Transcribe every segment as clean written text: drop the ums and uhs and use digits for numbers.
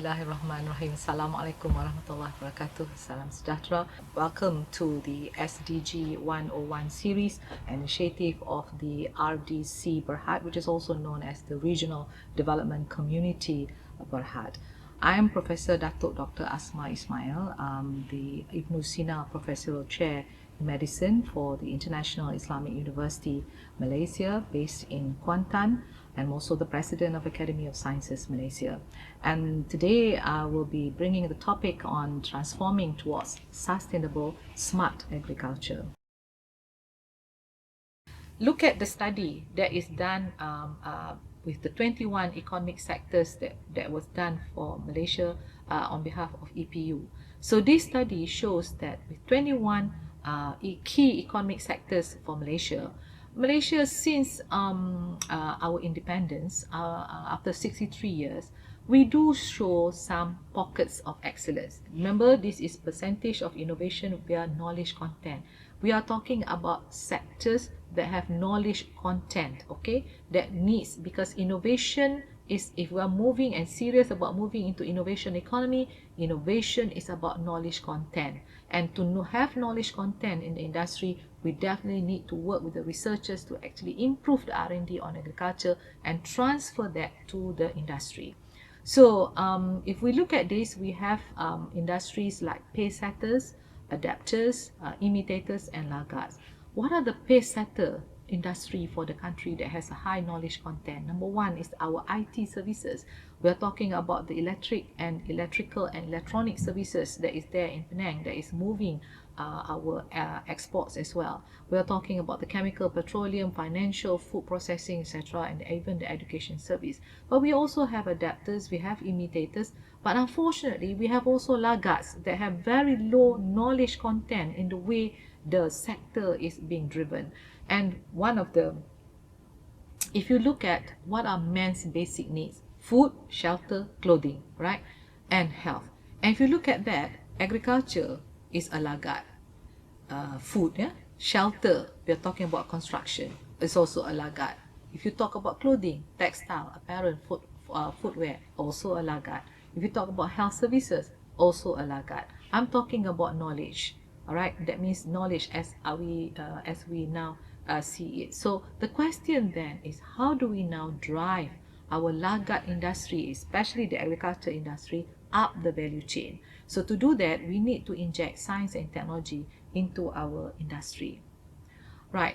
Bismillahirrahmanirrahim. Assalamualaikum warahmatullahi wabarakatuh. Salam sejahtera. Welcome to the SDG 101 series, an initiative of the 𝗧cie𝗽𝗶𝗰, which is also known as the Regional Development Community Berhad. I am Professor Datuk Dr. Asma Ismail, the Ibnu Sina Professorial Chair in Medicine for the International Islamic University, Malaysia, based in Kuantan. I'm also the President of Academy of Sciences, Malaysia. And today I will be bringing the topic on transforming towards sustainable, smart agriculture. Look at the study that is done with the 21 economic sectors that was done for Malaysia on behalf of EPU. So this study shows that with 21 key economic sectors for Malaysia, since our independence after 63 years, we do show some pockets of excellence. Remember, this is percentage of innovation via knowledge content. We are talking about sectors that have knowledge content, okay, that needs, because innovation is, if we are moving and serious about moving into innovation economy, innovation is about knowledge content. And to have knowledge content in the industry, we definitely need to work with the researchers to actually improve the R&D on agriculture and transfer that to the industry. So if we look at this, we have industries like pace setters, adapters, imitators, and laggards. What are the pace setter industry for the country that has a high knowledge content? Number one is our IT services. We are talking about the electrical and electronic services that is there in Penang, that is moving our exports as well. We are talking about the chemical, petroleum, financial, food processing, etc., and even the education service. But we also have adapters, we have imitators, but unfortunately we have also laggards that have very low knowledge content in the way the sector is being driven. And one of the, if you look at what are man's basic needs: food, shelter, clothing, right, and health. And if you look at that, agriculture is a laggard. Food, yeah, shelter, we are talking about construction, is also a laggard. If you talk about clothing, textile, apparel, footwear, also a laggard. If you talk about health services, also a laggard. I'm talking about knowledge. All right, that means knowledge as we now see it. So the question then is, how do we now drive our laggard industry, especially the agriculture industry, up the value chain? So to do that, we need to inject science and technology into our industry. Right.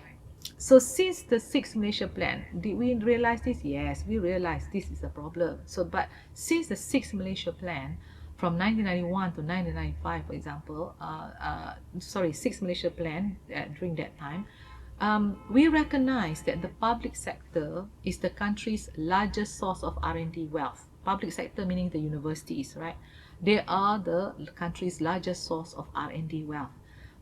So since the 6th Malaysia Plan, did we realize this? Yes, we realized this is a problem. So, but since the 6th Malaysia Plan, from 1991 to 1995, for example, 6th Malaysia Plan during that time, we recognize that the public sector is the country's largest source of R&D wealth. Public sector meaning the universities, right? They are the country's largest source of R&D wealth.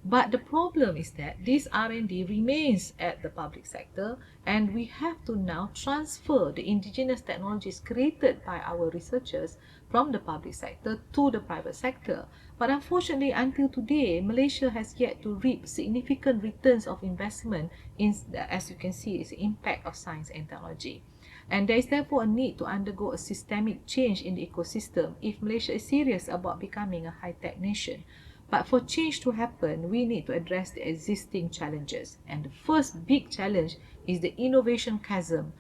But the problem is that this R&D remains at the public sector, and we have to now transfer the indigenous technologies created by our researchers from the public sector to the private sector. But unfortunately, until today, Malaysia has yet to reap significant returns of investment in, as you can see, its impact of science and technology. And there is therefore a need to undergo a systemic change in the ecosystem if Malaysia is serious about becoming a high-tech nation. But for change to happen, we need to address the existing challenges. And the first big challenge is the innovation chasm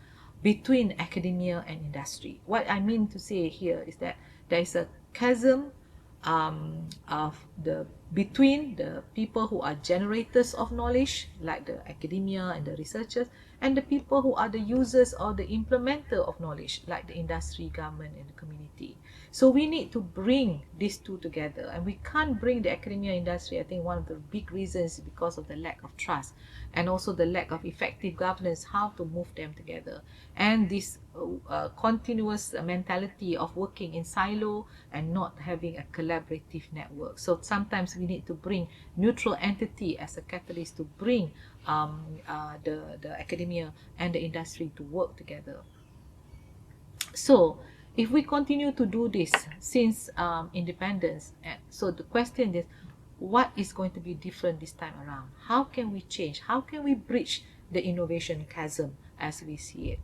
between academia and industry. What I mean to say here is that there is a chasm between the people who are generators of knowledge, like the academia and the researchers, and the people who are the users or the implementer of knowledge, like the industry, government, and the community. So we need to bring these two together, and we can't bring the academia industry. I think one of the big reasons is because of the lack of trust and also the lack of effective governance, how to move them together, and this continuous mentality of working in silo and not having a collaborative network. So sometimes we need to bring neutral entity as a catalyst to bring the academia and the industry to work together. So if we continue to do this since independence, so the question is, what is going to be different this time around? How can we change? How can we bridge the innovation chasm as we see it?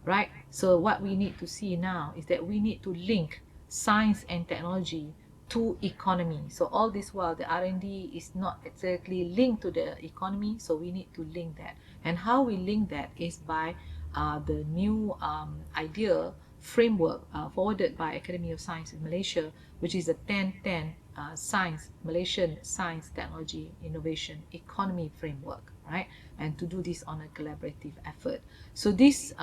Right? So what we need to see now is that we need to link science and technology to economy. So all this while the R&D is not exactly linked to the economy, so we need to link that. And how we link that is by the new idea framework forwarded by Academy of Science in Malaysia, which is a 10-10 science, Malaysian Science, Technology, Innovation, Economy framework, right? And to do this on a collaborative effort. So this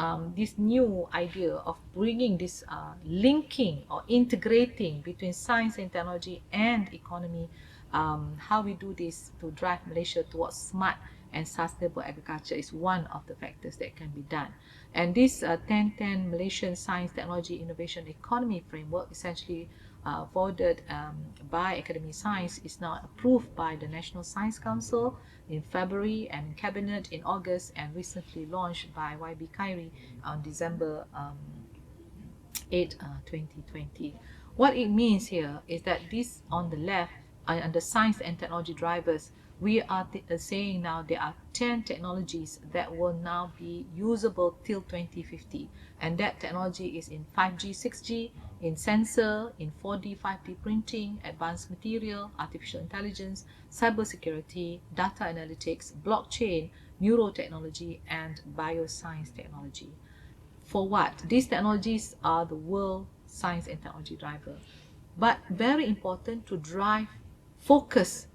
new idea of bringing this linking or integrating between science and technology and economy, how we do this to drive Malaysia towards smart and sustainable agriculture is one of the factors that can be done. And this 10-10 Malaysian Science, Technology, Innovation, Economy framework, essentially forwarded by Academy of Science, is now approved by the National Science Council in February and in Cabinet in August, and recently launched by 𝗧cie𝗽𝗶𝗰 on December 8, 2020. What it means here is that this on the left, under science and technology drivers, we are saying now there are 10 technologies that will now be usable till 2050, and that technology is in 5G, 6G, in sensor, in 4D, 5D printing, advanced material, artificial intelligence, cybersecurity, data analytics, blockchain, neurotechnology, and bioscience technology. For what? These technologies are the world science and technology driver, but very important to drive focus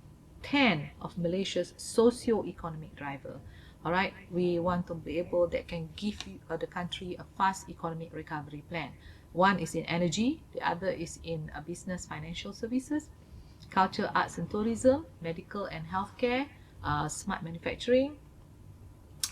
10 of Malaysia's socio-economic driver. All right, we want to be able that can give the country a fast economic recovery plan. One is in energy, the other is in business, financial services, culture, arts and tourism, medical and healthcare, smart manufacturing,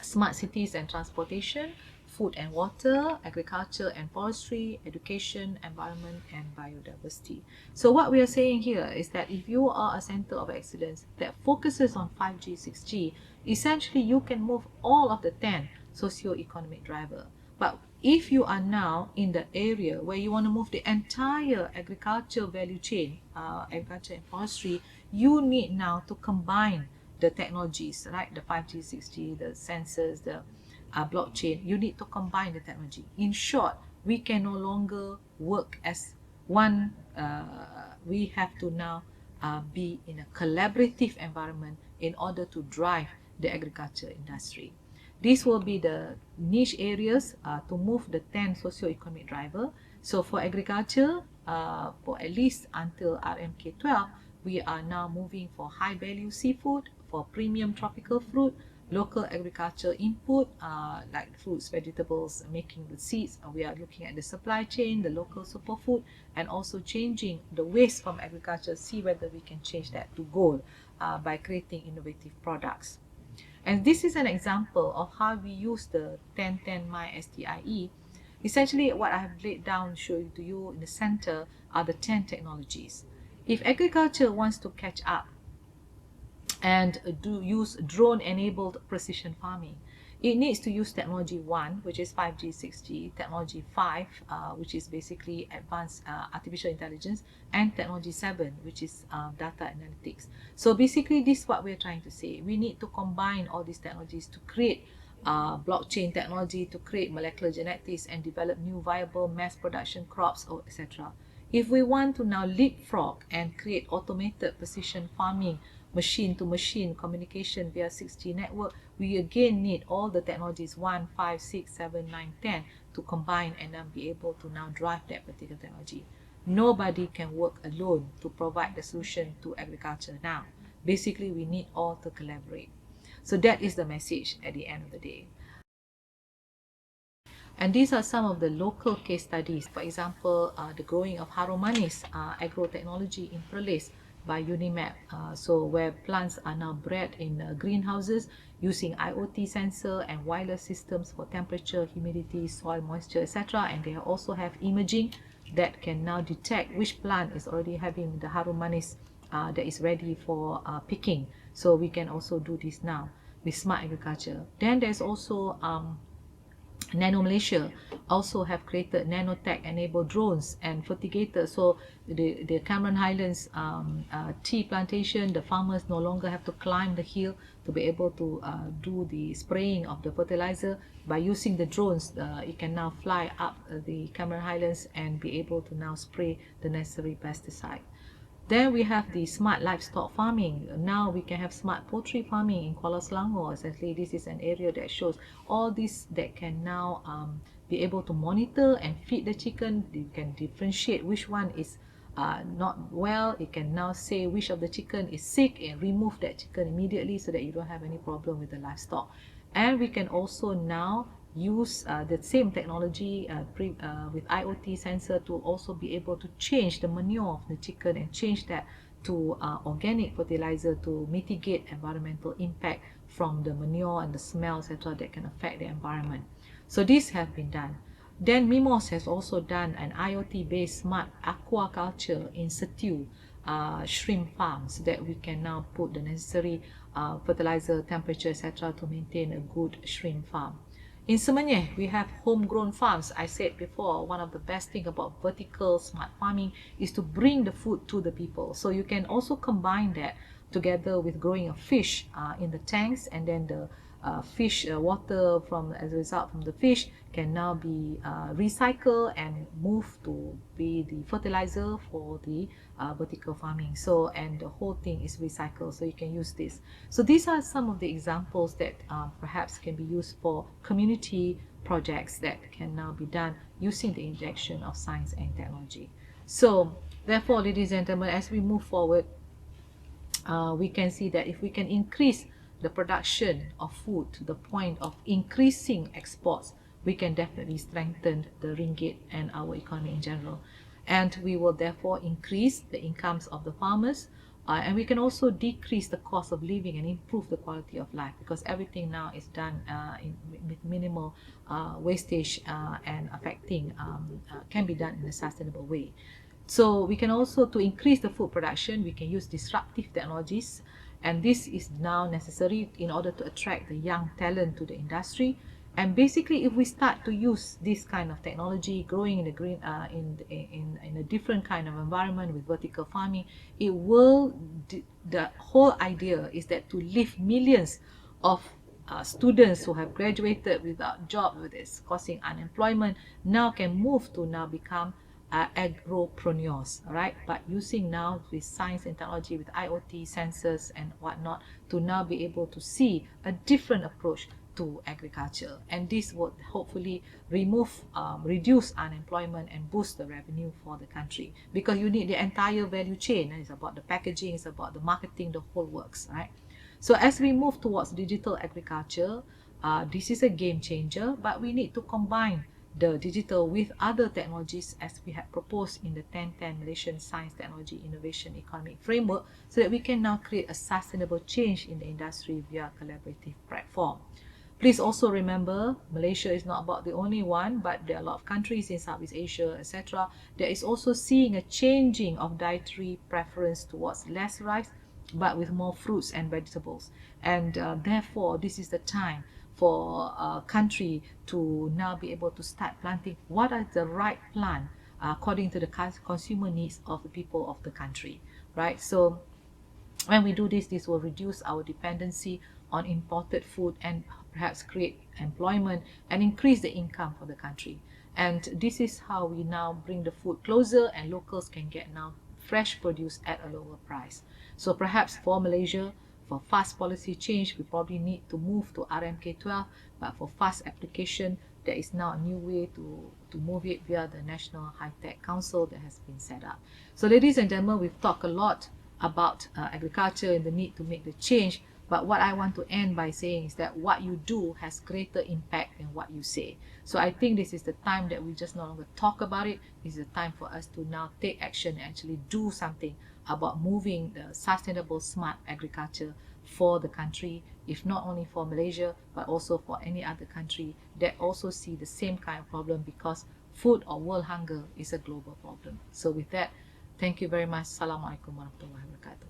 smart cities and transportation, food and water, agriculture and forestry, education, environment and biodiversity. So what we are saying here is that if you are a center of excellence that focuses on 5G, 6G, essentially you can move all of the 10 socio-economic driver. But if you are now in the area where you want to move the entire agriculture value chain, agriculture and forestry, you need now to combine the technologies, right? The 5G, 6G, the sensors, the blockchain. You need to combine the technology. In short, we can no longer work as one. We have to now be in a collaborative environment in order to drive the agriculture industry. These will be the niche areas to move the 10 socio-economic driver. So for agriculture, for at least until RMK12, we are now moving for high value seafood, for premium tropical fruit, local agriculture input like fruits, vegetables, making the seeds. We are looking at the supply chain, the local superfood, and also changing the waste from agriculture, see whether we can change that to gold by creating innovative products. And this is an example of how we use the 10-10 My STIE. Essentially, what I have laid down showing to you in the center are the 10 technologies. If agriculture wants to catch up and use drone-enabled precision farming, it needs to use technology 1, which is 5G, 6G, technology 5, which is basically advanced artificial intelligence, and technology 7, which is data analytics. So basically, this is what we're trying to say. We need to combine all these technologies to create blockchain technology, to create molecular genetics, and develop new viable mass production crops, or etc. If we want to now leapfrog and create automated precision farming, machine-to-machine communication via 6G network, we again need all the technologies 1, 5, 6, 7, 9, 10 to combine and then be able to now drive that particular technology. Nobody can work alone to provide the solution to agriculture now. Basically, we need all to collaborate. So that is the message at the end of the day. And these are some of the local case studies. For example, the growing of harum manis, agro-technology in Perlis by UNIMAP. So where plants are now bred in greenhouses using IoT sensor and wireless systems for temperature, humidity, soil moisture, etc. And they also have imaging that can now detect which plant is already having the harum manis that is ready for picking. So we can also do this now with smart agriculture. Then there's also Nano Malaysia also have created nanotech-enabled drones and fertigators. So the Cameron Highlands tea plantation, the farmers no longer have to climb the hill to be able to do the spraying of the fertilizer. By using the drones, it can now fly up the Cameron Highlands and be able to now spray the necessary pesticide. Then we have the smart livestock farming. Now we can have smart poultry farming in Kuala Selangor. Essentially, this is an area that shows all this that can now be able to monitor and feed the chicken. You can differentiate which one is not well. It can now say which of the chicken is sick and remove that chicken immediately so that you don't have any problem with the livestock. And we can also now use the same technology with IoT sensor to also be able to change the manure of the chicken and change that to organic fertilizer to mitigate environmental impact from the manure and the smell, etc., that can affect the environment. So these have been done. Then MIMOS has also done an IoT-based smart aquaculture in situ shrimp farms that we can now put the necessary fertilizer, temperature, etc., to maintain a good shrimp farm. In Semenyih, we have homegrown farms. I said before, one of the best things about vertical smart farming is to bring the food to the people. So you can also combine that together with growing a fish in the tanks, and then the fish water from as a result from the fish can now be recycled and moved to be the fertilizer for the vertical farming. So, and the whole thing is recycled, so you can use this. So these are some of the examples that perhaps can be used for community projects that can now be done using the injection of science and technology. So therefore, ladies and gentlemen, as we move forward, we can see that if we can increase the production of food to the point of increasing exports, we can definitely strengthen the ringgit and our economy in general. And we will therefore increase the incomes of the farmers, and we can also decrease the cost of living and improve the quality of life, because everything now is done with minimal wastage and affecting can be done in a sustainable way. So we can also, to increase the food production, we can use disruptive technologies, and this is now necessary in order to attract the young talent to the industry. And basically, if we start to use this kind of technology, growing in the green, in a different kind of environment with vertical farming, it will. The whole idea is that to lift millions of students who have graduated without job, with this causing unemployment, now can move to now become agropreneurs, right? But using now with science and technology, with IoT sensors and whatnot, to now be able to see a different approach to agriculture, and this would hopefully reduce unemployment and boost the revenue for the country, because you need the entire value chain. It's about the packaging, it's about the marketing, the whole works, right? So as we move towards digital agriculture, this is a game changer, but we need to combine the digital with other technologies as we have proposed in the 1010 Malaysian Science, Technology, Innovation, Economic Framework, so that we can now create a sustainable change in the industry via collaborative platform. Please also remember, Malaysia is not about the only one, but there are a lot of countries in Southeast Asia, etc., that is also seeing a changing of dietary preference towards less rice, but with more fruits and vegetables. And therefore, this is the time for a country to now be able to start planting what is the right plant according to the consumer needs of the people of the country, right? So when we do this, this will reduce our dependency on imported food and perhaps create employment and increase the income for the country. And this is how we now bring the food closer, and locals can get now fresh produce at a lower price. So perhaps for Malaysia, for fast policy change, we probably need to move to RMK12, but for fast application, there is now a new way to move it via the National High-Tech Council that has been set up. So ladies and gentlemen, we've talked a lot about agriculture and the need to make the change, but what I want to end by saying is that what you do has greater impact than what you say. So I think this is the time that we just no longer talk about it. This is the time for us to now take action and actually do something about moving the sustainable smart agriculture for the country, if not only for Malaysia, but also for any other country that also see the same kind of problem, because food or world hunger is a global problem. So with that, thank you very much. Assalamualaikum warahmatullahi wabarakatuh.